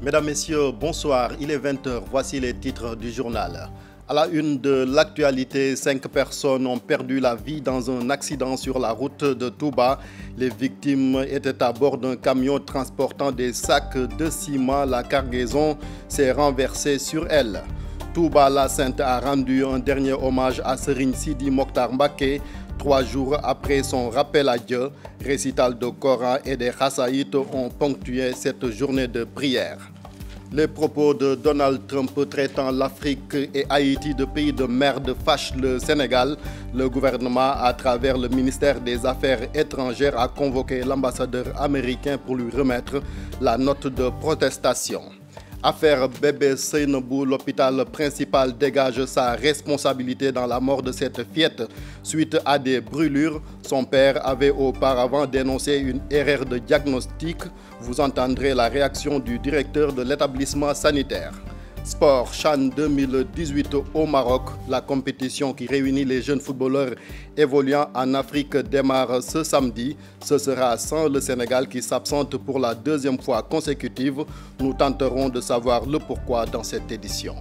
Mesdames, Messieurs, bonsoir. Il est 20h. Voici les titres du journal. À la une de l'actualité, 5 personnes ont perdu la vie dans un accident sur la route de Touba. Les victimes étaient à bord d'un camion transportant des sacs de ciment. La cargaison s'est renversée sur elle. Touba la Sainte a rendu un dernier hommage à Serigne Sidi Mokhtar Mbacké 3 jours après son rappel à Dieu. Récital de Coran et des Khassaïd ont ponctué cette journée de prière. Les propos de Donald Trump traitant l'Afrique et Haïti de pays de merde fâchent le Sénégal. Le gouvernement, à travers le ministère des Affaires étrangères, a convoqué l'ambassadeur américain pour lui remettre la note de protestation. Affaire bébé Seynabou, l'hôpital principal dégage sa responsabilité dans la mort de cette fillette suite à des brûlures. Son père avait auparavant dénoncé une erreur de diagnostic. Vous entendrez la réaction du directeur de l'établissement sanitaire. Sport CHAN 2018 au Maroc. La compétition qui réunit les jeunes footballeurs évoluant en Afrique démarre ce samedi. Ce sera sans le Sénégal qui s'absente pour la 2e fois consécutive. Nous tenterons de savoir le pourquoi dans cette édition.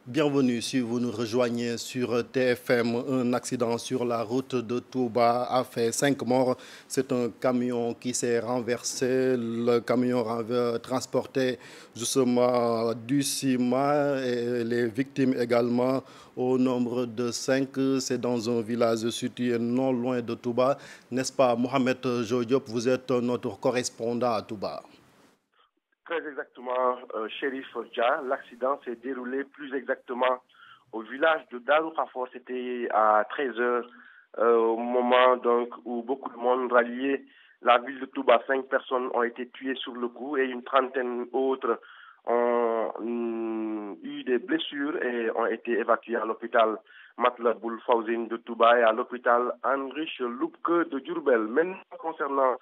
Bienvenue si vous nous rejoignez sur TFM. Un accident sur la route de Touba a fait 5 morts. C'est un camion qui s'est renversé. Le camion transportait justement du ciment et les victimes également au nombre de 5. C'est dans un village situé non loin de Touba. N'est-ce pas, Mohamed Jodiop, vous êtes notre correspondant à Touba. Très exactement, Chérif Dia. L'accident s'est déroulé plus exactement au village de Darou Khafor. C'était à 13h, au moment donc où beaucoup de monde ralliait la ville de Touba. 5 personnes ont été tuées sur le coup et une trentaine autres ont eu des blessures et ont été évacuées à l'hôpital Matlaboul Fawzine de Touba et à l'hôpital Heinrich Lübke de Diourbel. Maintenant, concernant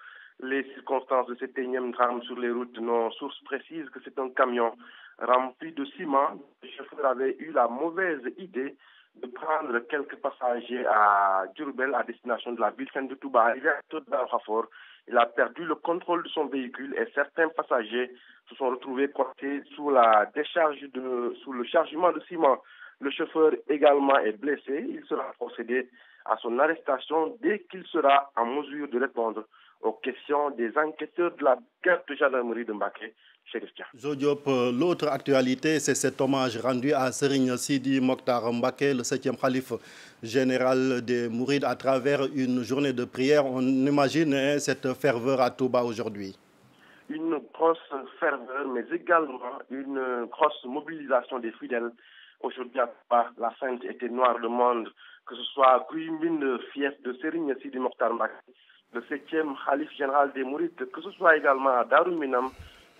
les circonstances de cet énième drame sur les routes, nos sources précisent que c'est un camion rempli de ciment. Le chauffeur avait eu la mauvaise idée de prendre quelques passagers à Diourbel à destination de la ville sainte de Touba. Arrivé à Darou Khafor, il a perdu le contrôle de son véhicule et certains passagers se sont retrouvés coincés sous le chargement de ciment. Le chauffeur également est blessé. Il sera procédé à son arrestation dès qu'il sera en mesure de répondre aux questions des enquêteurs de la brigade de gendarmerie de Mbacké, Chérif Dia. Jodiop, l'autre actualité, c'est cet hommage rendu à Serigne Sidi Mokhtar Mbacké, le 7e khalife général des Mourides, à travers une journée de prière. On imagine cette ferveur à Touba aujourd'hui. Une grosse ferveur, mais également une grosse mobilisation des fidèles. Aujourd'hui, à Touba, la Sainte était noire de monde, que ce soit à Guimbine, fief de Serigne Sidi Mokhtar Mbacké, le 7e khalife général des Mourides, que ce soit également à Darou Minam,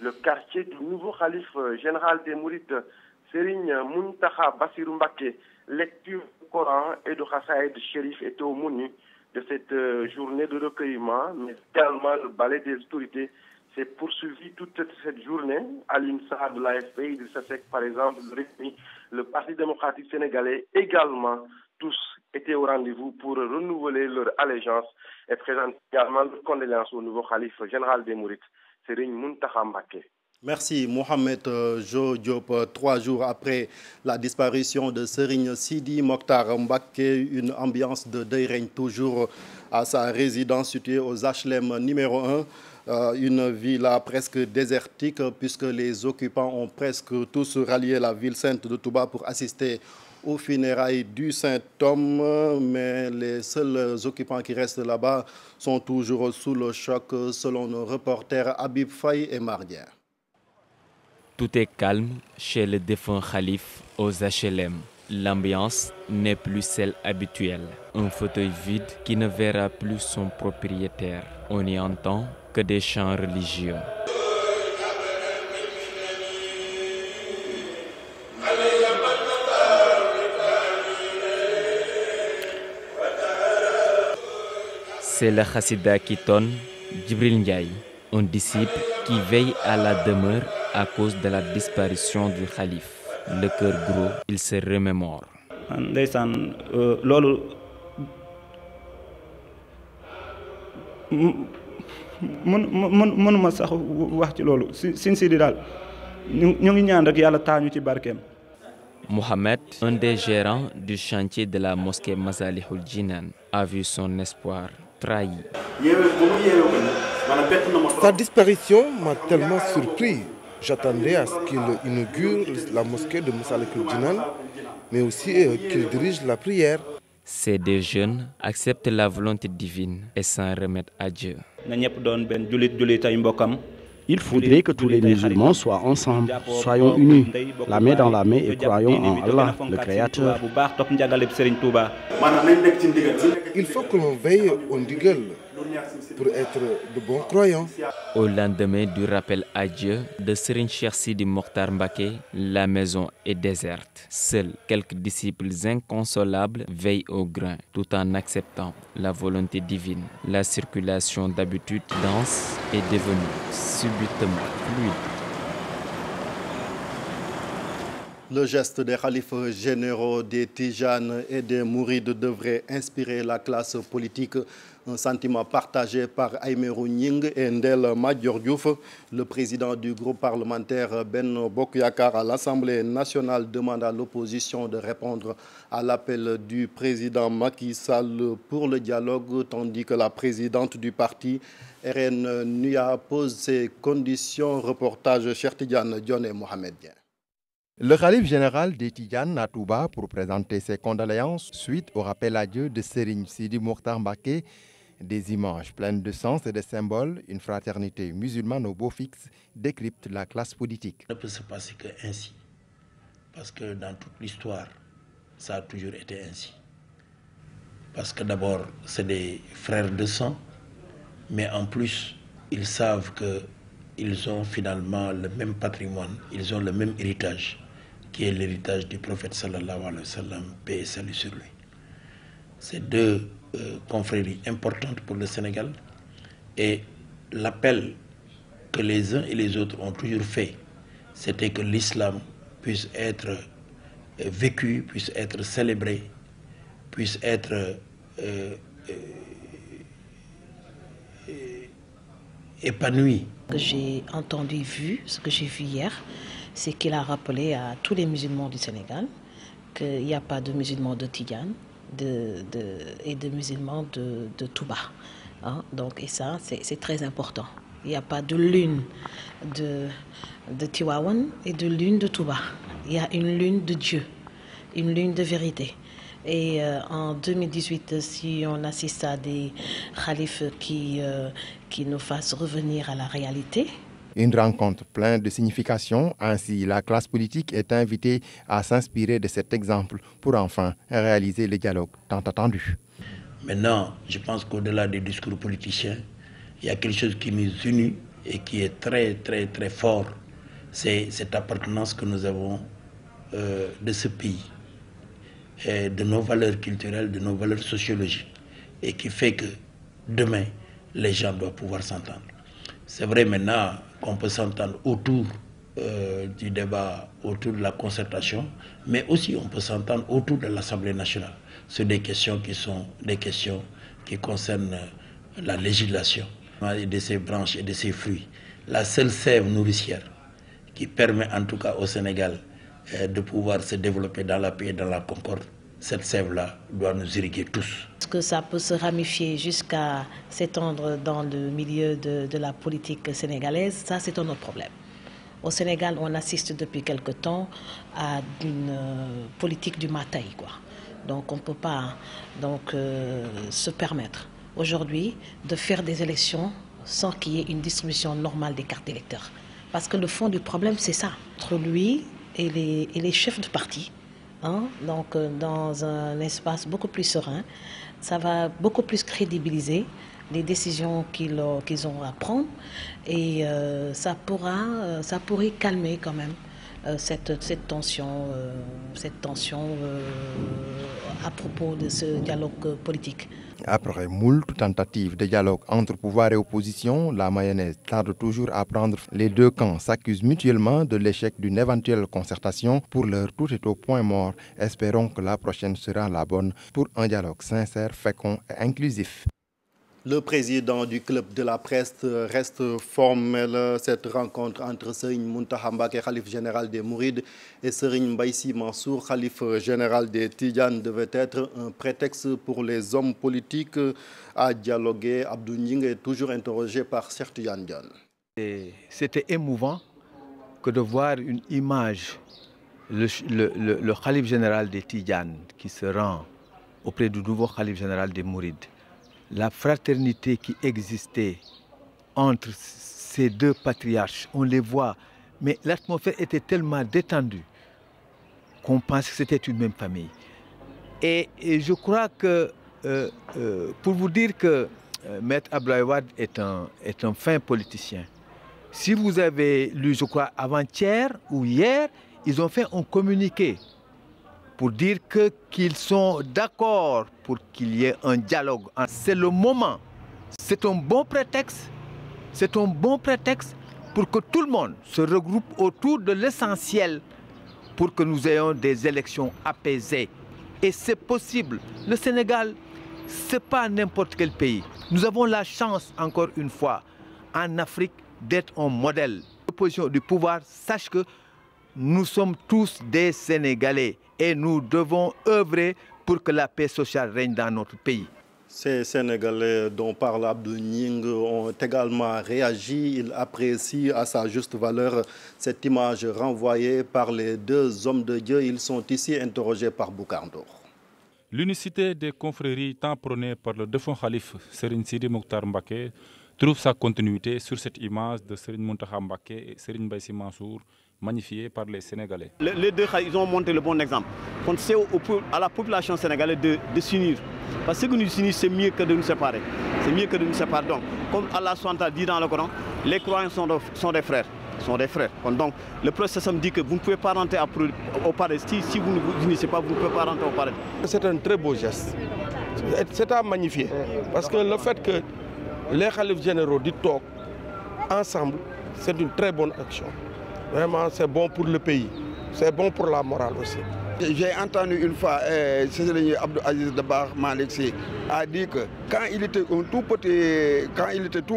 le quartier du nouveau khalife général des Mourides, Serigne Mountakha Bassirou Mbacké. Lecture du Coran et de Khassaïd Chérif était au menu de cette journée de recueillement, mais également le balai des autorités s'est poursuivi toute cette journée. À l'INSA de l'AFP, Idrissa Seck par exemple, le Parti démocratique sénégalais également, tous étaient au rendez-vous pour renouveler leur allégeance et présenter également leurs condoléances au nouveau khalife général des Mourides, Serigne Mountakha Mbacké. Merci Mohamed Jodiop. 3 jours après la disparition de Serigne Sidi Mokhtar Mbacké, une ambiance de deuil règne toujours à sa résidence située aux HLM numéro 1. Une villa presque désertique puisque les occupants ont presque tous rallié la ville sainte de Touba pour assister aux funérailles du Saint-Homme, mais les seuls occupants qui restent là-bas sont toujours sous le choc, selon nos reporters Habib Faye et Mardière. Tout est calme chez le défunt khalife aux HLM. L'ambiance n'est plus celle habituelle. Un fauteuil vide qui ne verra plus son propriétaire. On n'y entend que des chants religieux. C'est le Khassida qui tonne, Djibril Ndiaye, un disciple qui veille à la demeure à cause de la disparition du khalife. Le cœur gros, il se remémore. ndeysaan loolu mënuma sax wax ci loolu Sine Sidi daal ñu ngi ñaan rek yàlla taañu ci barkeem. Mohamed, un des gérants du chantier de la mosquée Massalihul Jinan, a vu son espoir trahi. Sa disparition m'a tellement surpris. J'attendais à ce qu'il inaugure la mosquée de Massalihul Jinan, mais aussi qu'il dirige la prière. Ces deux jeunes acceptent la volonté divine et s'en remettent à Dieu. Il faudrait que tous les musulmans soient ensemble, soyons unis, la main dans la main et croyons en Allah, le Créateur. Il faut que l'on veille au ndigal pour être de bons croyants. Au lendemain du rappel à Dieu de Serigne Cheikh Sidi Mokhtar Mbacké, la maison est déserte. Seuls quelques disciples inconsolables veillent au grain tout en acceptant la volonté divine. La circulation d'habitude dense est devenue subitement fluide. Le geste des khalifes généraux des Tijanes et des Mourides devrait inspirer la classe politique. Un sentiment partagé par Aïmerou Nying et Ndel Madior Diouf. Le président du groupe parlementaire Benno Bokk Yakaar à l'Assemblée nationale demande à l'opposition de répondre à l'appel du président Macky Sall pour le dialogue, tandis que la présidente du parti RN NUA pose ses conditions. Reportage Cheikh Tidiane Dione Mohamed Dien. Le khalife général des Tidianes à Touba pour présenter ses condoléances suite au rappel à Dieu de Serigne Sidi Mokhtar Mbacké. Des images pleines de sens et de symboles, une fraternité musulmane au beau fixe décrypte la classe politique. Ça ne peut se passer qu'ainsi, parce que dans toute l'histoire, ça a toujours été ainsi. Parce que d'abord, c'est des frères de sang, mais en plus, ils savent qu'ils ont finalement le même patrimoine, ils ont le même héritage, qui est l'héritage du prophète sallallahu alayhi wa sallam, paix et salut sur lui. Ces deux confréries importantes pour le Sénégal, et l'appel que les uns et les autres ont toujours fait, c'était que l'islam puisse être vécu, puisse être célébré, puisse être épanoui. Ce que j'ai entendu, ce que j'ai vu hier, c'est qu'il a rappelé à tous les musulmans du Sénégal qu'il n'y a pas de musulmans de Tidjane et de musulmans de Touba. Hein? Donc, et ça, c'est très important. Il n'y a pas de lune de Tivaouane et de lune de Touba. Il y a une lune de Dieu, une lune de vérité. Et en 2018, si on assiste à des khalifes qui nous fassent revenir à la réalité. Une rencontre pleine de signification. Ainsi, la classe politique est invitée à s'inspirer de cet exemple pour enfin réaliser le dialogue tant attendu. Maintenant, je pense qu'au-delà des discours politiciens, il y a quelque chose qui nous unit et qui est très, très, très fort. C'est cette appartenance que nous avons de ce pays, et de nos valeurs culturelles, de nos valeurs sociologiques, et qui fait que demain, les gens doivent pouvoir s'entendre. C'est vrai maintenant qu'on peut s'entendre autour du débat, autour de la concertation, mais aussi on peut s'entendre autour de l'Assemblée nationale sur des questions qui sont des questions qui concernent la législation et de ses branches et de ses fruits. La seule sève nourricière qui permet en tout cas au Sénégal de pouvoir se développer dans la paix et dans la concorde, cette sève-là doit nous irriguer tous. Est-ce que ça peut se ramifier jusqu'à s'étendre dans le milieu de la politique sénégalaise? Ça, c'est un autre problème. Au Sénégal, on assiste depuis quelque temps à une politique du mataï, quoi. Donc, on ne peut pas se permettre aujourd'hui de faire des élections sans qu'il y ait une distribution normale des cartes d'électeurs. Parce que le fond du problème, c'est ça. Entre lui et les chefs de parti, hein, donc dans un espace beaucoup plus serein, ça va beaucoup plus crédibiliser les décisions qu'ils ont à prendre et ça pourrait calmer quand même cette tension à propos de ce dialogue politique. Après moult tentatives de dialogue entre pouvoir et opposition, la mayonnaise tarde toujours à prendre. Les deux camps s'accusent mutuellement de l'échec d'une éventuelle concertation. Pour l'heure, tout est au point mort. Espérons que la prochaine sera la bonne pour un dialogue sincère, fécond et inclusif. Le président du club de la presse reste formel. Cette rencontre entre Serigne Mountakha Mbacké, khalife général des Mourides, et Serigne Mbaye Sy Mansour, khalife général des Tidjanes, devait être un prétexte pour les hommes politiques à dialoguer. Abdou Nying est toujours interrogé par Cheikh Tidiane Dione. C'était émouvant que de voir une image, le khalife général des Tidjanes qui se rend auprès du nouveau khalife général des Mourides. La fraternité qui existait entre ces deux patriarches, on les voit, mais l'atmosphère était tellement détendue qu'on pense que c'était une même famille. Et je crois que, pour vous dire que Maître Abdoulaye Wade est un fin politicien, si vous avez lu, je crois, avant-hier ou hier, ils ont fait un communiqué pour dire qu'ils sont d'accord pour qu'il y ait un dialogue. C'est le moment, c'est un bon prétexte pour que tout le monde se regroupe autour de l'essentiel pour que nous ayons des élections apaisées. Et c'est possible. Le Sénégal, ce n'est pas n'importe quel pays. Nous avons la chance, encore une fois, en Afrique, d'être un modèle. L'opposition du pouvoir sache que nous sommes tous des Sénégalais et nous devons œuvrer pour que la paix sociale règne dans notre pays. Ces Sénégalais dont parle Abdou Nying ont également réagi. Ils apprécient à sa juste valeur cette image renvoyée par les deux hommes de Dieu. Ils sont ici interrogés par Boucar Ndour. L'unicité des confréries tant prônée par le défunt khalife Serigne Sidi Mokhtar Mbacké trouve sa continuité sur cette image de Serigne Mountakha Mbacké et Serigne Mbaye Sy Mansour, magnifié par les Sénégalais. Les deux, ils ont montré le bon exemple. C'est à la population sénégalaise de s'unir. Parce que nous unissons, c'est mieux que de nous séparer. C'est mieux que de nous séparer. Donc, comme Allah SWT dit dans le Coran, les croyants sont des frères. Donc, le prophète me dit que vous ne pouvez pas rentrer au paradis. Si vous ne vous unissez pas, vous ne pouvez pas rentrer au paradis. C'est un très beau geste. C'est à magnifier. Parce que le fait que les khalifes généraux disent talk ensemble, c'est une très bonne action. Vraiment, c'est bon pour le pays. C'est bon pour la morale aussi. J'ai entendu une fois, Abdou Aziz Dabakh Malick Sy a dit que quand il était tout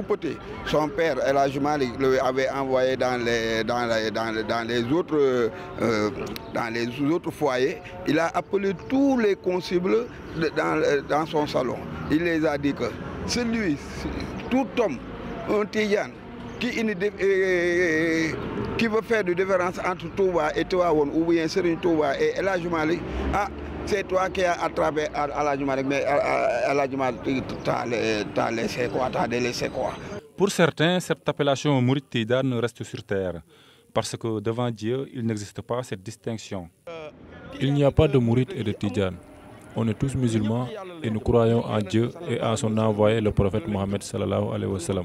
petit, son père, El Hadji Malick, lui avait envoyé dans les autres foyers. Il a appelé tous les constables dans son salon. Il les a dit que tout homme, un Tidjane, qui veut faire de différence entre Touba et Tivaouane, ou bien Serigne Touba et El Hadji Malick, c'est toi qui as attrapé El Hadji Malick, mais El Hadji Malick t'as délaissé quoi. Pour certains, cette appellation Mouride Tidjane reste sur terre, parce que devant Dieu, il n'existe pas cette distinction. Il n'y a pas de Mouride et de Tidjane. On est tous musulmans et nous croyons en Dieu et en son envoyé, le prophète Mohammed sallallahu alayhi wa sallam.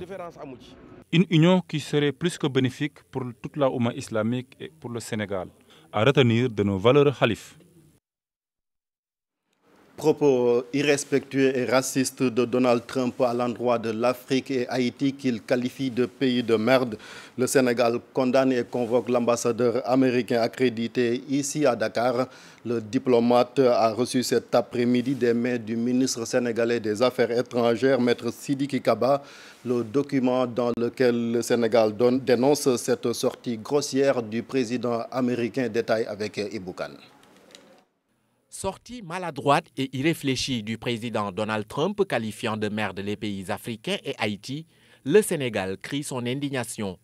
Une union qui serait plus que bénéfique pour toute la Oumma islamique et pour le Sénégal, à retenir de nos valeurs khalifes. Propos irrespectueux et racistes de Donald Trump à l'endroit de l'Afrique et Haïti qu'il qualifie de pays de merde. Le Sénégal condamne et convoque l'ambassadeur américain accrédité ici à Dakar. Le diplomate a reçu cet après-midi des mains du ministre sénégalais des Affaires étrangères, Maître Sidiki Kaba. Le document dans lequel le Sénégal dénonce cette sortie grossière du président américain détaille avec Ibou Kane. Sortie maladroite et irréfléchie du président Donald Trump qualifiant de merde les pays africains et Haïti, le Sénégal crie son indignation.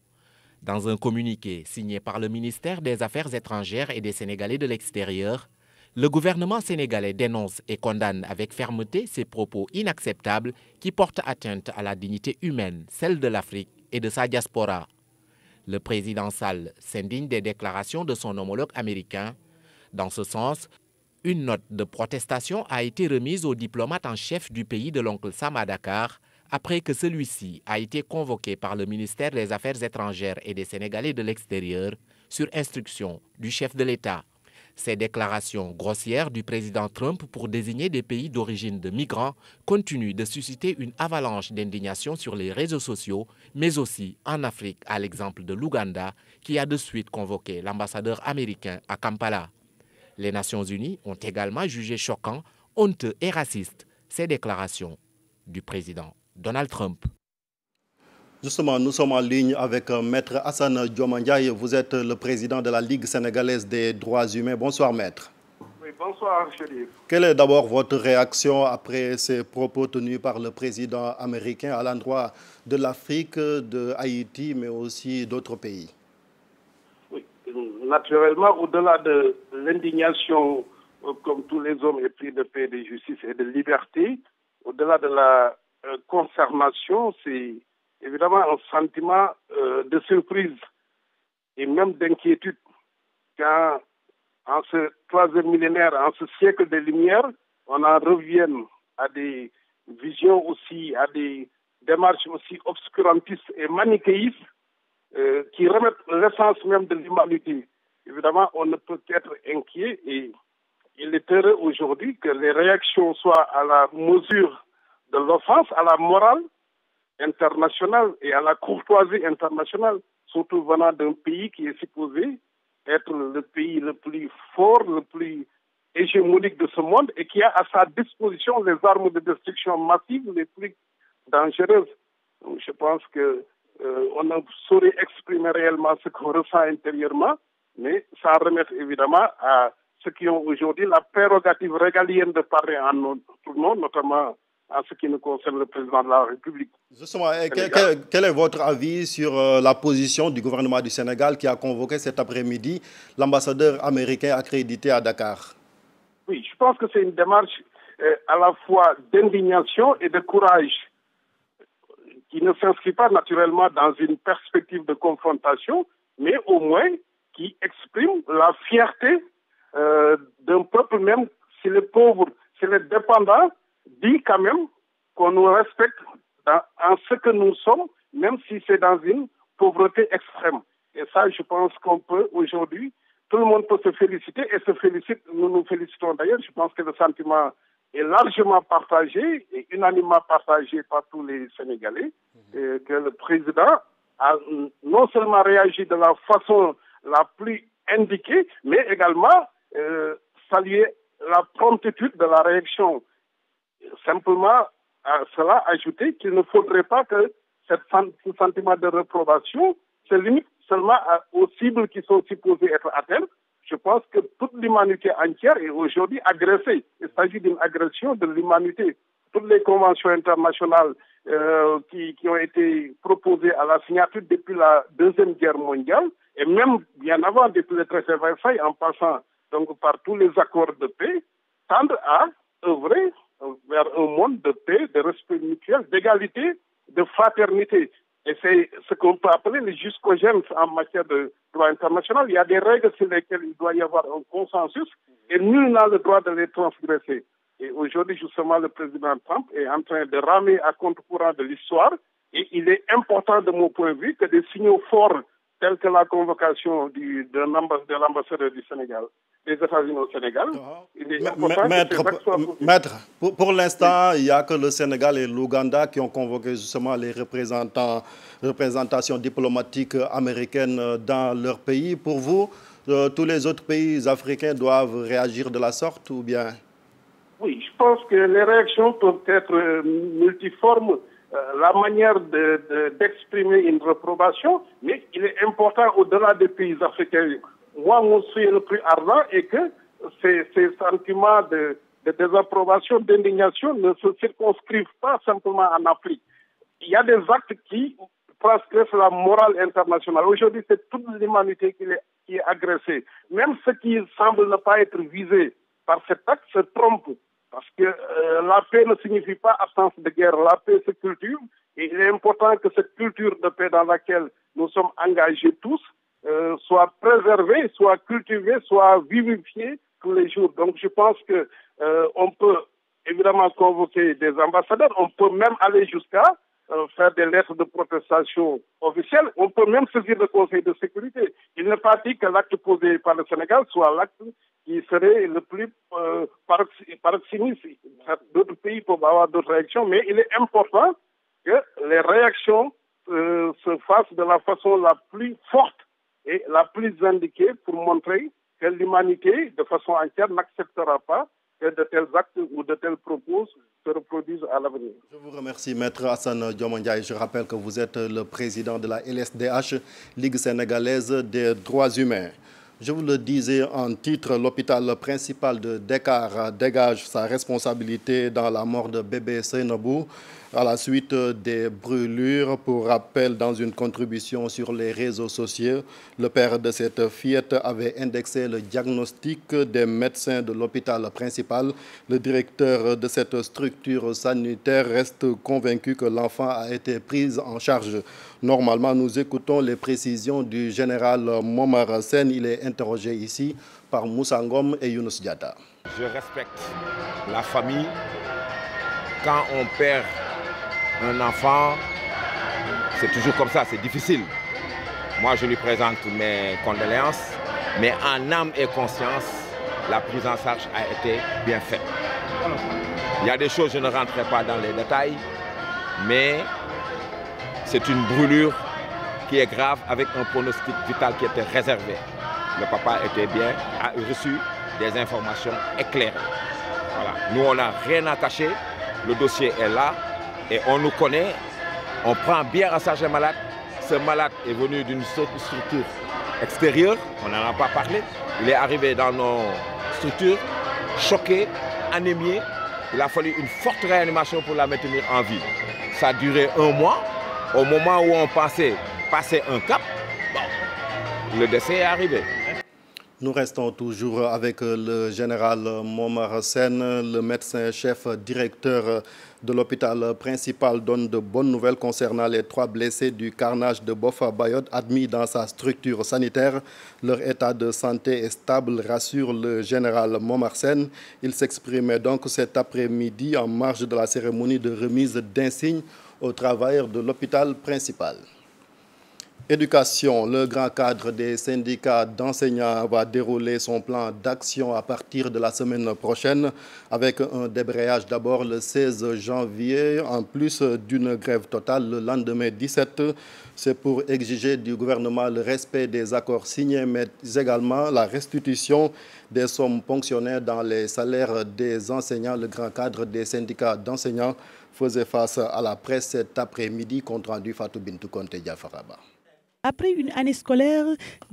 Dans un communiqué signé par le ministère des Affaires étrangères et des Sénégalais de l'extérieur, le gouvernement sénégalais dénonce et condamne avec fermeté ces propos inacceptables qui portent atteinte à la dignité humaine, celle de l'Afrique et de sa diaspora. Le président Sall s'indigne des déclarations de son homologue américain. Dans ce sens, une note de protestation a été remise au diplomate en chef du pays de l'oncle Sam à Dakar, après que celui-ci a été convoqué par le ministère des Affaires étrangères et des Sénégalais de l'extérieur sur instruction du chef de l'État. Ces déclarations grossières du président Trump pour désigner des pays d'origine de migrants continuent de susciter une avalanche d'indignation sur les réseaux sociaux, mais aussi en Afrique, à l'exemple de l'Ouganda, qui a de suite convoqué l'ambassadeur américain à Kampala. Les Nations Unies ont également jugé choquant, honteux et raciste ces déclarations du président Donald Trump. Justement, nous sommes en ligne avec Maître Hassan Diomandjaye. Vous êtes le président de la Ligue sénégalaise des droits humains. Bonsoir, Maître. Oui, bonsoir, Chérif. Quelle est d'abord votre réaction après ces propos tenus par le président américain à l'endroit de l'Afrique, de Haïti, mais aussi d'autres pays? Oui, naturellement, au-delà de l'indignation, comme tous les hommes épris de paix, de justice et de liberté, au-delà de la consternation, c'est évidemment un sentiment de surprise et même d'inquiétude quand, en ce troisième millénaire, en ce siècle des Lumières, on en revienne à des visions aussi, à des démarches aussi obscurantistes et manichéistes qui remettent l'essence même de l'humanité. Évidemment, on ne peut qu'être inquiet et il est heureux aujourd'hui que les réactions soient à la mesure de l'offense, à la morale internationale et à la courtoisie internationale, surtout venant d'un pays qui est supposé être le pays le plus fort, le plus hégémonique de ce monde et qui a à sa disposition les armes de destruction massive les plus dangereuses. Donc, je pense que on ne saurait exprimer réellement ce qu'on ressent intérieurement, mais ça remet évidemment à ceux qui ont aujourd'hui la prérogative régalienne de parler en notre nom, notamment en ce qui nous concerne le président de la République. Justement, quel est votre avis sur la position du gouvernement du Sénégal qui a convoqué cet après-midi l'ambassadeur américain accrédité à Dakar? Oui, je pense que c'est une démarche à la fois d'indignation et de courage qui ne s'inscrit pas naturellement dans une perspective de confrontation, mais au moins qui exprime la fierté d'un peuple, même s'il est pauvre, s'il est dépendant, dit quand même qu'on nous respecte en ce que nous sommes, même si c'est dans une pauvreté extrême. Et ça, je pense qu'on peut aujourd'hui, tout le monde peut se féliciter et se félicite, nous nous félicitons d'ailleurs. Je pense que le sentiment est largement partagé et unanimement partagé par tous les Sénégalais, et que le président a non seulement réagi de la façon la plus indiquée, mais également salué la promptitude de la réaction. Simplement, à cela, ajouter qu'il ne faudrait pas que ce sentiment de réprobation se limite seulement aux cibles qui sont supposées être atteintes. Je pense que toute l'humanité entière est aujourd'hui agressée. Il s'agit d'une agression de l'humanité. Toutes les conventions internationales qui ont été proposées à la signature depuis la Deuxième Guerre mondiale, et même bien avant, depuis le traité de Versailles, en passant donc par tous les accords de paix, tendent à œuvrer vers un monde de paix, de respect mutuel, d'égalité, de fraternité. Et c'est ce qu'on peut appeler le jus cogens en matière de droit international. Il y a des règles sur lesquelles il doit y avoir un consensus et nul n'a le droit de les transgresser. Et aujourd'hui, justement, le président Trump est en train de ramer à contre-courant de l'histoire. Et il est important, de mon point de vue, que des signaux forts tels que la convocation de l'ambassadeur du Sénégal, des États-Unis au Sénégal. Il est Maître, pour l'instant, il n'y a que le Sénégal et l'Ouganda qui ont convoqué justement les représentations diplomatiques américaines dans leur pays. Pour vous, tous les autres pays africains doivent réagir de la sorte ou bien? Oui, je pense que les réactions peuvent être multiformes. La manière d'exprimer une réprobation, mais il est important au-delà des pays africains. Moi, mon souhait le plus ardent est que ces sentiments de désapprobation, d'indignation ne se circonscrivent pas simplement en Afrique. Il y a des actes qui transgressent la morale internationale. Aujourd'hui, c'est toute l'humanité qui est agressée. Même ceux qui semblent ne pas être visés par cet acte se trompent. Parce que la paix ne signifie pas absence de guerre. La paix, c'est culture. Et il est important que cette culture de paix dans laquelle nous sommes engagés tous soit préservée, soit cultivée, soit vivifiée tous les jours. Donc je pense qu'on peut évidemment convoquer des ambassadeurs. On peut même aller jusqu'à faire des lettres de protestation officielles. On peut même saisir le Conseil de sécurité. Il n'est pas dit que l'acte posé par le Sénégal soit l'acte qui serait le plus paroxyniste. D'autres pays peuvent avoir d'autres réactions, mais il est important que les réactions se fassent de la façon la plus forte et la plus indiquée pour montrer que l'humanité, de façon entière, n'acceptera pas que de tels actes ou de tels propos se reproduisent à l'avenir. Je vous remercie, Maître Hassan Diomandjaï. Je rappelle que vous êtes le président de la LSDH, Ligue sénégalaise des droits humains. Je vous le disais en titre, l'hôpital principal de Dakar dégage sa responsabilité dans la mort de bébé Seynabou à la suite des brûlures. Pour rappel, dans une contribution sur les réseaux sociaux, le père de cette fillette avait indexé le diagnostic des médecins de l'hôpital principal. Le directeur de cette structure sanitaire reste convaincu que l'enfant a été pris en charge. Normalement, nous écoutons les précisions du général Momar Sen. Il est interrogé ici par Moussa Ngom et Younous Diatta. Je respecte la famille. Quand on perd un enfant, c'est toujours comme ça, c'est difficile. Moi, je lui présente mes condoléances, mais en âme et conscience, la prise en charge a été bien faite. Il y a des choses, je ne rentrerai pas dans les détails, mais c'est une brûlure qui est grave avec un pronostic vital qui était réservé. Le papa était bien, a reçu des informations éclairées. Voilà. Nous, on n'a rien à cacher, le dossier est là et on nous connaît, on prend bien en charge le malade. Ce malade est venu d'une structure extérieure, on n'en a pas parlé. Il est arrivé dans nos structures, choqué, anémié. Il a fallu une forte réanimation pour la maintenir en vie. Ça a duré 1 mois. Au moment où on pensait passer un cap, bon, le décès est arrivé. Nous restons toujours avec le général Momar Sen, le médecin-chef directeur de l'hôpital principal donne de bonnes nouvelles concernant les 3 blessés du carnage de Bofa Bayot admis dans sa structure sanitaire. Leur état de santé est stable, rassure le général Momar Sen. Il s'exprimait donc cet après-midi en marge de la cérémonie de remise d'insignes aux travailleurs de l'hôpital principal. Éducation, le grand cadre des syndicats d'enseignants va dérouler son plan d'action à partir de la semaine prochaine avec un débrayage d'abord le 16 janvier en plus d'une grève totale le lendemain 17. C'est pour exiger du gouvernement le respect des accords signés mais également la restitution des sommes ponctionnées dans les salaires des enseignants. Le grand cadre des syndicats d'enseignants faisait face à la presse cet après-midi, compte rendu Fatou Bintou Konté Diafaraba. Après une année scolaire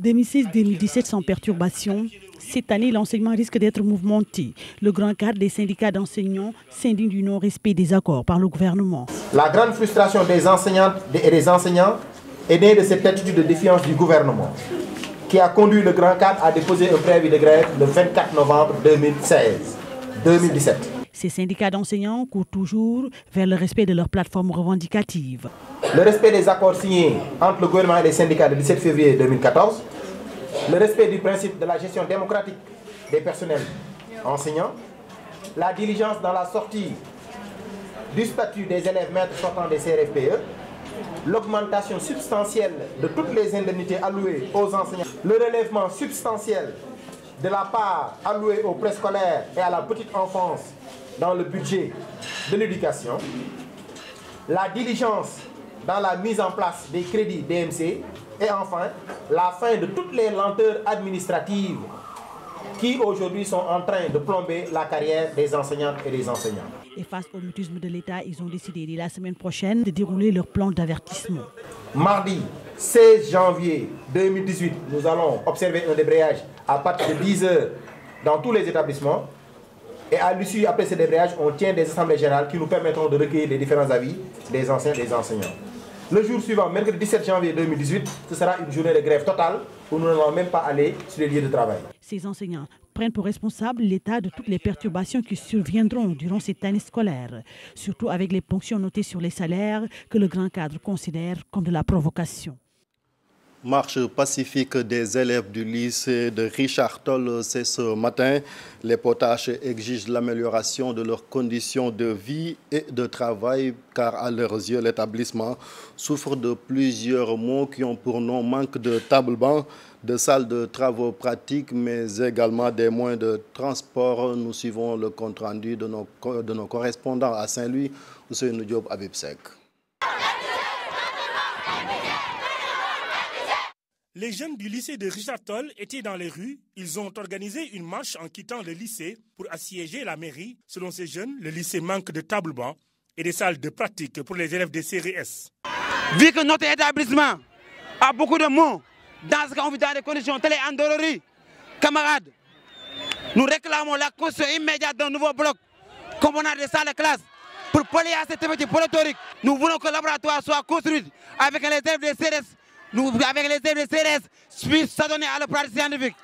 2016-2017 sans perturbation, cette année, l'enseignement risque d'être mouvementé. Le grand cadre des syndicats d'enseignants s'indigne du non-respect des accords par le gouvernement. La grande frustration des enseignantes et des enseignants est née de cette attitude de défiance du gouvernement qui a conduit le grand cadre à déposer un préavis de grève le 24 novembre 2017. Ces syndicats d'enseignants courent toujours vers le respect de leurs plateformes revendicatives. Le respect des accords signés entre le gouvernement et les syndicats le 17 février 2014, le respect du principe de la gestion démocratique des personnels enseignants, la diligence dans la sortie du statut des élèves maîtres sortants des CRFPE, l'augmentation substantielle de toutes les indemnités allouées aux enseignants, le relèvement substantiel de la part allouée aux préscolaires et à la petite enfance dans le budget de l'éducation, la diligence dans la mise en place des crédits DMC et enfin la fin de toutes les lenteurs administratives qui aujourd'hui sont en train de plomber la carrière des enseignantes et des enseignants. Et face au mutisme de l'État, ils ont décidé dès la semaine prochaine de dérouler leur plan d'avertissement. Mardi 16 janvier 2018, nous allons observer un débrayage à partir de 10 h dans tous les établissements. Et à l'issue, après ce débrayage, on tient des assemblées générales qui nous permettront de recueillir les différents avis des enseignants et des enseignants. Le jour suivant, mercredi 17 janvier 2018, ce sera une journée de grève totale où nous n'allons même pas aller sur les lieux de travail. Ces enseignants prennent pour responsable l'État de toutes les perturbations qui surviendront durant cette année scolaire, surtout avec les ponctions notées sur les salaires que le grand cadre considère comme de la provocation. Marche pacifique des élèves du lycée de Richard Toll, c'est ce matin. Les potaches exigent l'amélioration de leurs conditions de vie et de travail car à leurs yeux, l'établissement souffre de plusieurs maux qui ont pour nom manque de table-banc, de salles de travaux pratiques, mais également des moyens de transport. Nous suivons le compte-rendu de nos correspondants à Saint-Louis, Ousseynou Diop, Habib Seck. Les jeunes du lycée de Richard Toll étaient dans les rues. Ils ont organisé une marche en quittant le lycée pour assiéger la mairie. Selon ces jeunes, le lycée manque de table-banc et des salles de pratique pour les élèves des CRS. Vu que notre établissement a beaucoup de mots, dans ce cas on vit dans des conditions telles endolories, camarades, nous réclamons la construction immédiate d'un nouveau bloc contenant des salles de classe pour pallier à cette effectif pléthorique. Nous voulons que le laboratoire soit construit avec les élèves des CRS. Avec les élèves de CRS, puissent s'adonner à la pratique scientifique.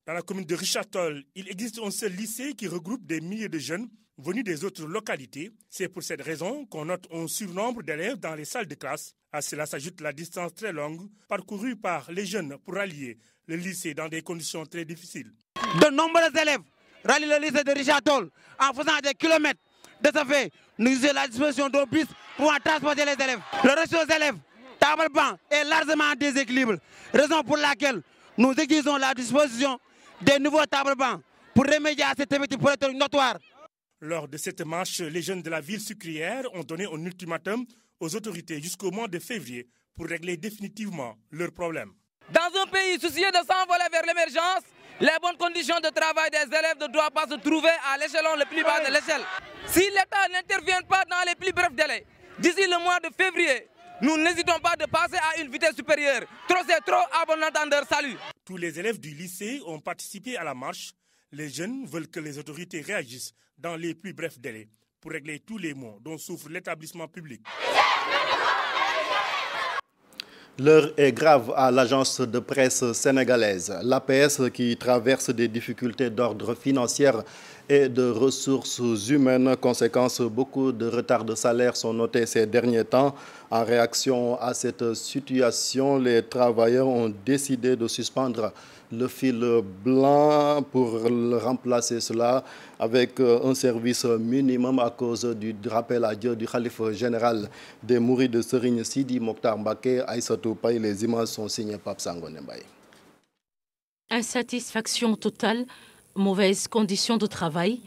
Dans la commune de Richard Toll, il existe un seul lycée qui regroupe des milliers de jeunes venus des autres localités. C'est pour cette raison qu'on note un surnombre d'élèves dans les salles de classe. À cela s'ajoute la distance très longue parcourue par les jeunes pour rallier le lycée dans des conditions très difficiles. De nombreux élèves rallient le lycée de Richard Toll en faisant des kilomètres. De ce fait, nous avons la disposition d'un bus pour transporter les élèves. Le reste des élèves, table-banc est largement en déséquilibre, raison pour laquelle nous exigeons la disposition des nouveaux table-bancs pour remédier à cette effectif pléthorique notoire. Lors de cette marche, les jeunes de la ville sucrière ont donné un ultimatum aux autorités jusqu'au mois de février pour régler définitivement leurs problèmes. Dans un pays soucieux de s'envoler vers l'émergence, les bonnes conditions de travail des élèves ne doivent pas se trouver à l'échelon le plus bas de l'échelle. Si l'État n'intervient pas dans les plus brefs délais, d'ici le mois de février, nous n'hésitons pas de passer à une vitesse supérieure. Trop c'est trop, à bon entendeur, salut. Tous les élèves du lycée ont participé à la marche. Les jeunes veulent que les autorités réagissent dans les plus brefs délais pour régler tous les maux dont souffre l'établissement public. L'heure est grave à l'agence de presse sénégalaise. L'APS, qui traverse des difficultés d'ordre financier et de ressources humaines. Conséquence, beaucoup de retards de salaire sont notés ces derniers temps. En réaction à cette situation, les travailleurs ont décidé de suspendre le fil blanc pour remplacer cela avec un service minimum à cause du rappel à Dieu du khalife général des Mourides de Serigne Sidi Mokhtar Mbacké, Aïssatou Paye. Les images sont signées Pape Sangone Mbaye. Insatisfaction totale, mauvaises conditions de travail,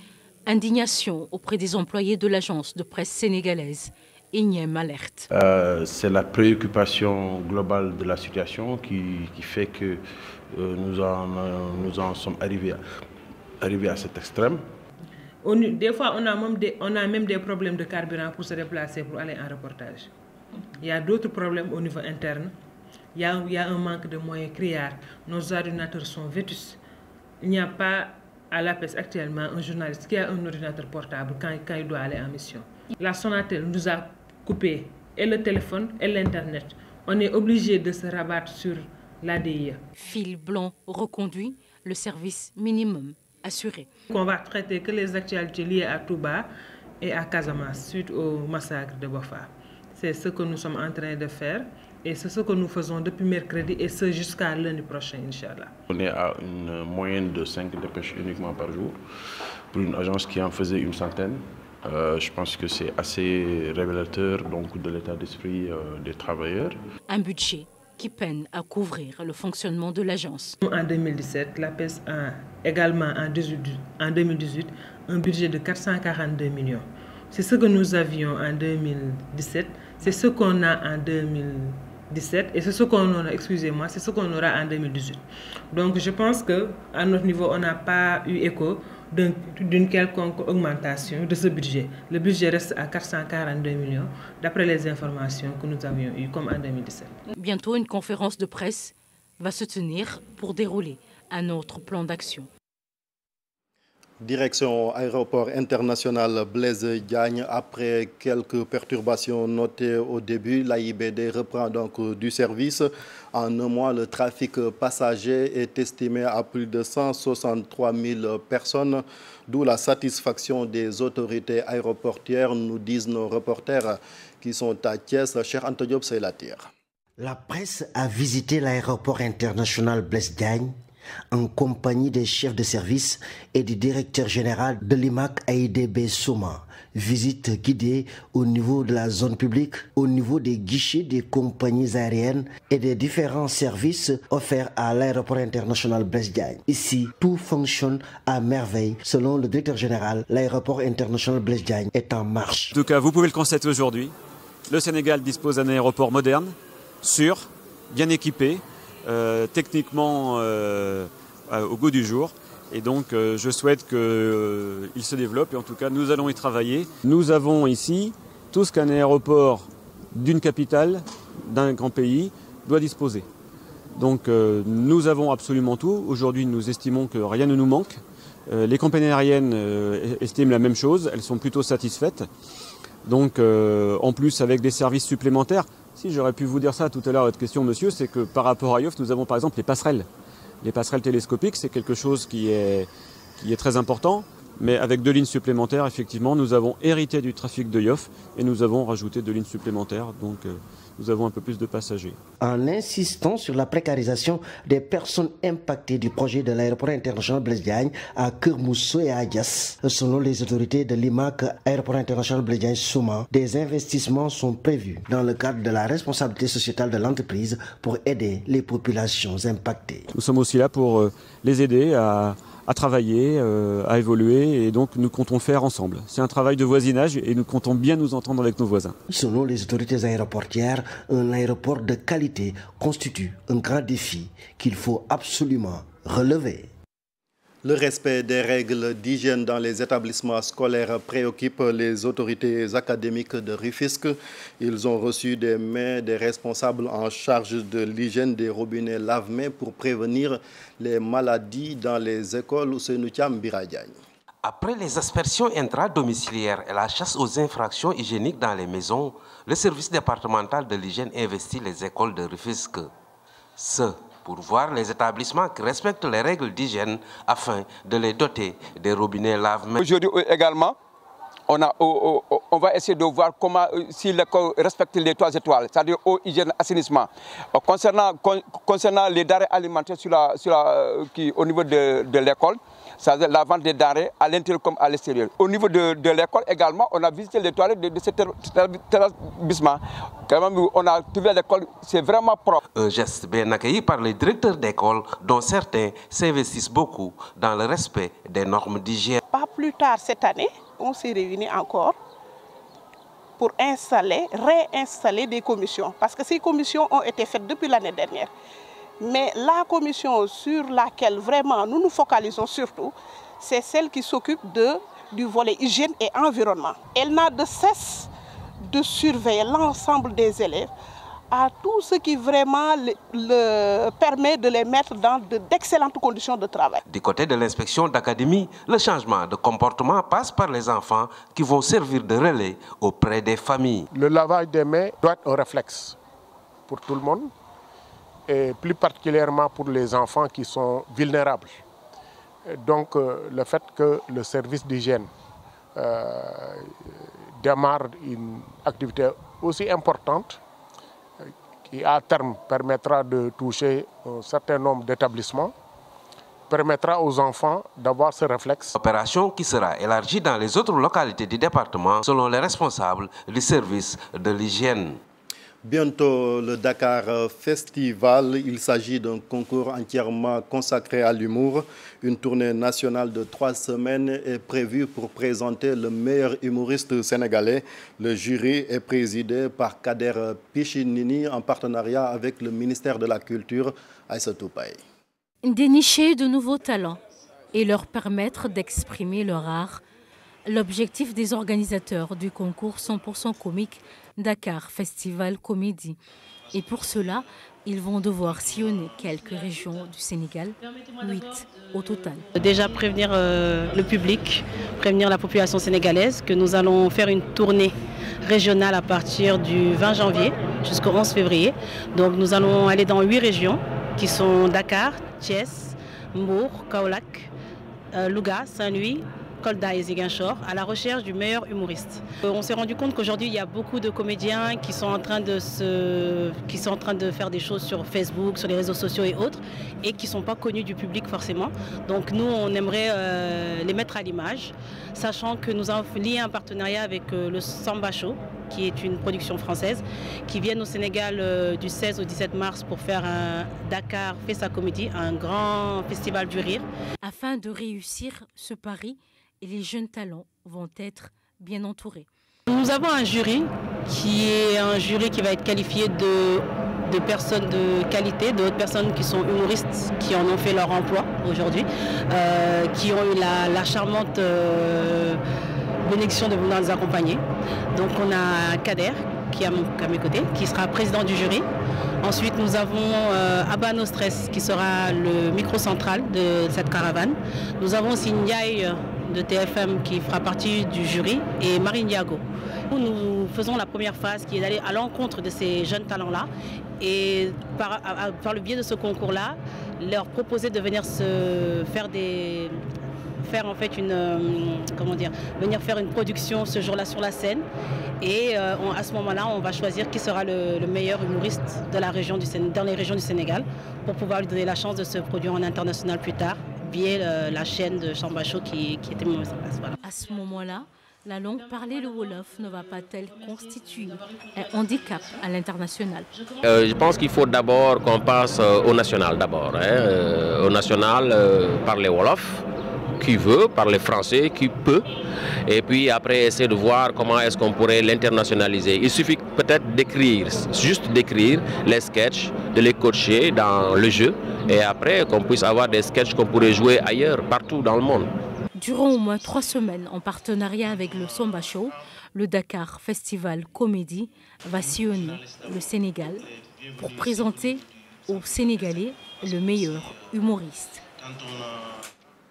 indignation auprès des employés de l'agence de presse sénégalaise. Énième alerte. C'est la préoccupation globale de la situation qui fait que nous en sommes arrivés à cet extrême. Des fois, on a même des problèmes de carburant pour se déplacer, pour aller en reportage. Il y a d'autres problèmes au niveau interne. Il y a un manque de moyens criards. Nos ordinateurs sont vétustes. Il n'y a pas à l'APS actuellement un journaliste qui a un ordinateur portable quand il doit aller en mission. La Sonatel nous a coupé et le téléphone et l'Internet. On est obligé de se rabattre sur l'ADIE. Fil blanc reconduit, le service minimum assuré. On va traiter que les actualités liées à Touba et à Casamance suite au massacre de Bofa. C'est ce que nous sommes en train de faire et c'est ce que nous faisons depuis mercredi et ce jusqu'à lundi prochain, Inch'Allah. On est à une moyenne de 5 dépêches uniquement par jour pour une agence qui en faisait une centaine. Je pense que c'est assez révélateur donc, de l'état d'esprit des travailleurs. Un budget qui peine à couvrir le fonctionnement de l'agence. En 2017, l'APS a également en 2018 un budget de 442 millions. C'est ce que nous avions en 2017, c'est ce qu'on a en 2017 et c'est ce qu'on aura, c'est ce qu'on aura en 2018. Donc je pense qu'à notre niveau, on n'a pas eu écho d'une quelconque augmentation de ce budget. Le budget reste à 442 millions, d'après les informations que nous avions eues, comme en 2017. Bientôt, une conférence de presse va se tenir pour dérouler un autre plan d'action. Direction aéroport international Blaise Diagne. Après quelques perturbations notées au début, l'AIBD reprend donc du service. En un mois, le trafic passager est estimé à plus de 163 000 personnes, d'où la satisfaction des autorités aéroportières, nous disent nos reporters qui sont à Thiès. Cher Anta Diop, c'est la tire. La presse a visité l'aéroport international Blaise Diagne en compagnie des chefs de service et du directeur général de l'IMAC AIDB Souma. Visite guidée au niveau de la zone publique, au niveau des guichets des compagnies aériennes et des différents services offerts à l'aéroport international Blaise Diagne. Ici, tout fonctionne à merveille. Selon le directeur général, l'aéroport international Blaise Diagne est en marche. En tout cas, vous pouvez le constater aujourd'hui. Le Sénégal dispose d'un aéroport moderne, sûr, bien équipé, techniquement au goût du jour. Et donc je souhaite qu'il se développe et en tout cas nous allons y travailler. Nous avons ici tout ce qu'un aéroport d'une capitale, d'un grand pays doit disposer. Donc nous avons absolument tout. Aujourd'hui nous estimons que rien ne nous manque. Les compagnies aériennes estiment la même chose, elles sont plutôt satisfaites. Donc en plus avec des services supplémentaires. Si j'aurais pu vous dire ça tout à l'heure à votre question, monsieur, c'est que par rapport à Yoff, nous avons par exemple les passerelles. Les passerelles télescopiques, c'est quelque chose qui est très important, mais avec 2 lignes supplémentaires, effectivement, nous avons hérité du trafic de Yoff et nous avons rajouté 2 lignes supplémentaires, donc nous avons un peu plus de passagers. En insistant sur la précarisation des personnes impactées du projet de l'aéroport international Blaise Diagne à Kermousso et à Adias, selon les autorités de l'IMAC Aéroport international Blaise Diagne Souma, des investissements sont prévus dans le cadre de la responsabilité sociétale de l'entreprise pour aider les populations impactées. Nous sommes aussi là pour les aider à travailler, à évoluer et donc nous comptons le faire ensemble. C'est un travail de voisinage et nous comptons bien nous entendre avec nos voisins. Selon les autorités aéroportières, un aéroport de qualité constitue un grand défi qu'il faut absolument relever. Le respect des règles d'hygiène dans les établissements scolaires préoccupe les autorités académiques de Rufisque. Ils ont reçu des mails des responsables en charge de l'hygiène des robinets lave-mains pour prévenir les maladies dans les écoles. Après les aspersions intra-domiciliaires et la chasse aux infractions hygiéniques dans les maisons, le service départemental de l'hygiène investit les écoles de Rufisque. Pour voir les établissements qui respectent les règles d'hygiène afin de les doter des robinets lave-mains. Aujourd'hui également, on va essayer de voir comment, si l'école respecte les 3 étoiles, c'est-à-dire eau, hygiène, assainissement. Concernant les denrées alimentaires au niveau de l'école, c'est-à-dire la vente des denrées à l'intérieur comme à l'extérieur. Au niveau de l'école également, on a visité les toilettes de cet établissement. On a trouvé l'école, c'est vraiment propre. Un geste bien accueilli par les directeurs d'école, dont certains s'investissent beaucoup dans le respect des normes d'hygiène. Pas plus tard cette année, on s'est réunis encore pour réinstaller des commissions. Parce que ces commissions ont été faites depuis l'année dernière. Mais la commission sur laquelle vraiment nous nous focalisons surtout, c'est celle qui s'occupe du volet hygiène et environnement. Elle n'a de cesse de surveiller l'ensemble des élèves à tout ce qui vraiment permet de les mettre dans d'excellentes conditions de travail. Du côté de l'inspection d'académie, le changement de comportement passe par les enfants qui vont servir de relais auprès des familles. Le lavage des mains doit être un réflexe pour tout le monde, et plus particulièrement pour les enfants qui sont vulnérables. Donc le fait que le service d'hygiène démarre une activité aussi importante qui à terme permettra de toucher un certain nombre d'établissements, permettra aux enfants d'avoir ce réflexe. Opération qui sera élargie dans les autres localités du département selon les responsables du service de l'hygiène. Bientôt le Dakar Festival, il s'agit d'un concours entièrement consacré à l'humour. Une tournée nationale de 3 semaines est prévue pour présenter le meilleur humoriste sénégalais. Le jury est présidé par Kader Pichinini en partenariat avec le ministère de la Culture, Aïssatou Paye. Dénicher de nouveaux talents et leur permettre d'exprimer leur art. L'objectif des organisateurs du concours 100% comique Dakar Festival Comédie. Et pour cela, ils vont devoir sillonner quelques régions du Sénégal, 8 au total. Déjà prévenir le public, prévenir la population sénégalaise que nous allons faire une tournée régionale à partir du 20 janvier jusqu'au 11 février. Donc nous allons aller dans 8 régions qui sont Dakar, Thiès, Mbour, Kaolack, Louga, Saint-Louis, Kolda et Ziguinchor à la recherche du meilleur humoriste. On s'est rendu compte qu'aujourd'hui il y a beaucoup de comédiens qui sont en train de faire des choses sur Facebook, sur les réseaux sociaux et autres, et qui ne sont pas connus du public forcément. Donc nous on aimerait les mettre à l'image, sachant que nous avons lié un partenariat avec le Samba Show, qui est une production française, qui viennent au Sénégal du 16 au 17 mars pour faire un Dakar fait sa comédie, un grand festival du rire. Afin de réussir ce pari, les jeunes talents vont être bien entourés. Nous avons un jury qui va être qualifié de personnes de qualité, d'autres personnes qui sont humoristes, qui en ont fait leur emploi aujourd'hui, qui ont eu la charmante bénédiction de venir nous accompagner. Donc on a Kader qui est à mes côtés, qui sera président du jury. Ensuite nous avons Abba No Stress qui sera le micro central de cette caravane. Nous avons aussi Ndiaye de TFM qui fera partie du jury et Marine Diago. Nous faisons la première phase qui est d'aller à l'encontre de ces jeunes talents-là et par le biais de ce concours-là, leur proposer de venir venir faire une production ce jour-là sur la scène. Et à ce moment-là, on va choisir qui sera le meilleur humoriste de la région dans les régions du Sénégal pour pouvoir lui donner la chance de se produire en international plus tard, via la chaîne de Samba Show qui était mise en place. Voilà. À ce moment-là, la langue parlée, le Wolof, ne va pas-elle constituer un handicap à l'international? Je pense qu'il faut d'abord qu'on passe au national d'abord. Au national, parler Wolof, qui veut, parler français, qui peut. Et puis après, essayer de voir comment est-ce qu'on pourrait l'internationaliser. Il suffit peut-être d'écrire, juste d'écrire les sketchs, de les coacher dans le jeu. Et après, qu'on puisse avoir des sketchs qu'on pourrait jouer ailleurs, partout dans le monde. Durant au moins 3 semaines, en partenariat avec le Samba Show, le Dakar Festival Comédie va sillonner le Sénégal pour présenter aux Sénégalais le meilleur humoriste.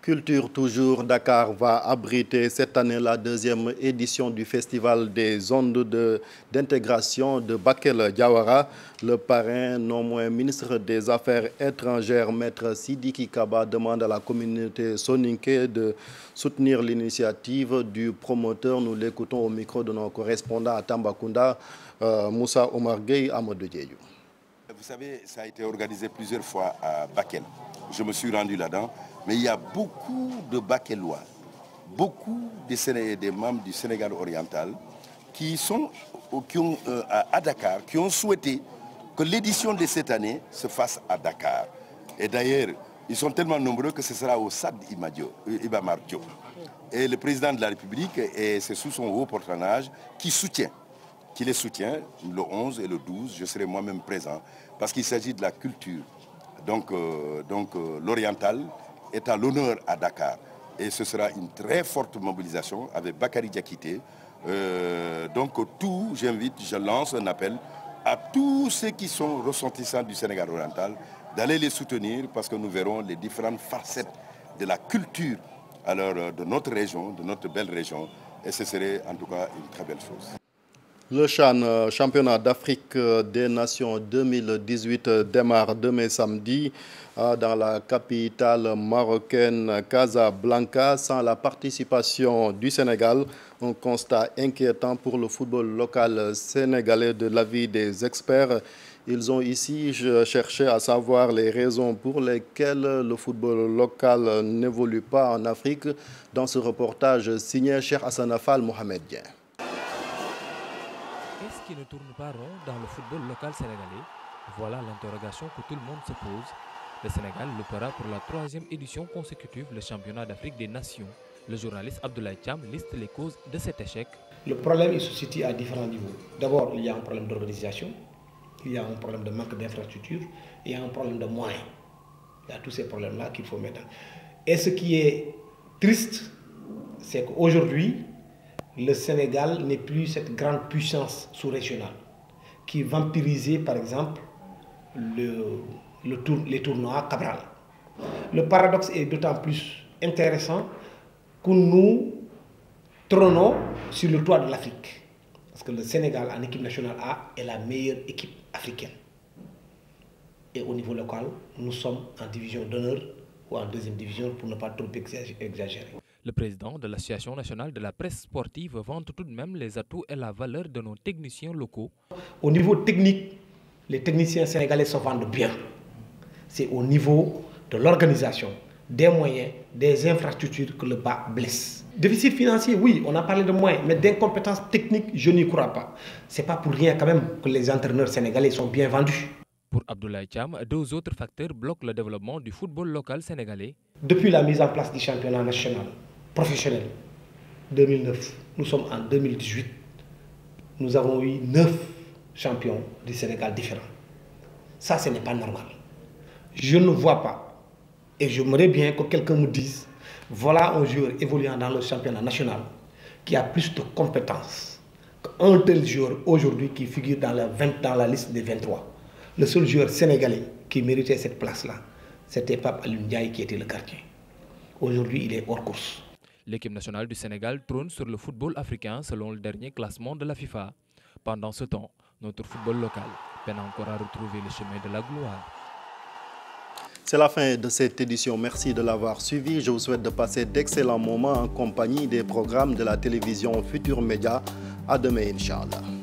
Culture toujours, Dakar va abriter cette année la 2e édition du Festival des ondes d'intégration de Bakel Diawara. Le parrain, non moins ministre des Affaires étrangères, Maître Sidiki Kaba, demande à la communauté soninké de soutenir l'initiative du promoteur. Nous l'écoutons au micro de nos correspondants à Tambacounda, Moussa Omar Gueye, Amadou Diédiou. Vous savez, ça a été organisé plusieurs fois à Bakel. Je me suis rendu là-dedans. Mais il y a beaucoup de Bakelois, beaucoup des membres du Sénégal oriental à Dakar, qui ont souhaité que l'édition de cette année se fasse à Dakar. Et d'ailleurs, ils sont tellement nombreux que ce sera au Stade Iba Mar Diop. Et le président de la République, et c'est sous son haut patronage, qui les soutient, le 11 et le 12, je serai moi-même présent, parce qu'il s'agit de la culture. Donc l'oriental est à l'honneur à Dakar. Et ce sera une très forte mobilisation avec Bakary Diakité. Donc je lance un appel à tous ceux qui sont ressortissants du Sénégal oriental d'aller les soutenir parce que nous verrons les différentes facettes de la culture de notre région, de notre belle région. Et ce serait en tout cas une très belle chose. Le CHAN, championnat d'Afrique des Nations 2018, démarre demain samedi dans la capitale marocaine Casablanca. Sans la participation du Sénégal, un constat inquiétant pour le football local sénégalais de l'avis des experts. Ils ont ici cherché à savoir les raisons pour lesquelles le football local n'évolue pas en Afrique. Dans ce reportage signé Cheikh Hassan Fall Mohamed Dien. Est-ce qui ne tourne pas rond dans le football local sénégalais? Voilà l'interrogation que tout le monde se pose. Le Sénégal luttera pour la 3e édition consécutive le championnat d'Afrique des Nations. Le journaliste Abdoulaye Thiam liste les causes de cet échec. Le problème il se situe à différents niveaux. D'abord, il y a un problème d'organisation, il y a un problème de manque d'infrastructure, il y a un problème de moyens. Il y a tous ces problèmes-là qu'il faut mettre. Et ce qui est triste, c'est qu'aujourd'hui, le Sénégal n'est plus cette grande puissance sous-régionale qui vampirisait par exemple les tournois Cabral. Le paradoxe est d'autant plus intéressant que nous trônons sur le toit de l'Afrique. Parce que le Sénégal en équipe nationale A est la meilleure équipe africaine. Et au niveau local, nous sommes en division d'honneur ou en 2e division pour ne pas trop exagérer. Le président de l'Association nationale de la presse sportive vante tout de même les atouts et la valeur de nos techniciens locaux. Au niveau technique, les techniciens sénégalais se vendent bien. C'est au niveau de l'organisation, des moyens, des infrastructures que le bas blesse. Déficit financier, oui, on a parlé de moyens, mais d'incompétences techniques, je n'y crois pas. Ce n'est pas pour rien quand même que les entraîneurs sénégalais sont bien vendus. Pour Abdoulaye Thiam, deux autres facteurs bloquent le développement du football local sénégalais. Depuis la mise en place du championnat national professionnel 2009, nous sommes en 2018, nous avons eu 9 champions du Sénégal différents. Ça, ce n'est pas normal. Je ne vois pas, et j'aimerais bien que quelqu'un me dise, voilà un joueur évoluant dans le championnat national qui a plus de compétences qu'un tel joueur aujourd'hui qui figure dans la liste des 23. Le seul joueur sénégalais qui méritait cette place-là, c'était Pape Alioune Ndiaye qui était le gardien. Aujourd'hui, il est hors course. L'équipe nationale du Sénégal trône sur le football africain selon le dernier classement de la FIFA. Pendant ce temps, notre football local peine encore à retrouver le chemin de la gloire. C'est la fin de cette édition. Merci de l'avoir suivi. Je vous souhaite de passer d'excellents moments en compagnie des programmes de la télévision Futur Média. À demain, Inch'Allah.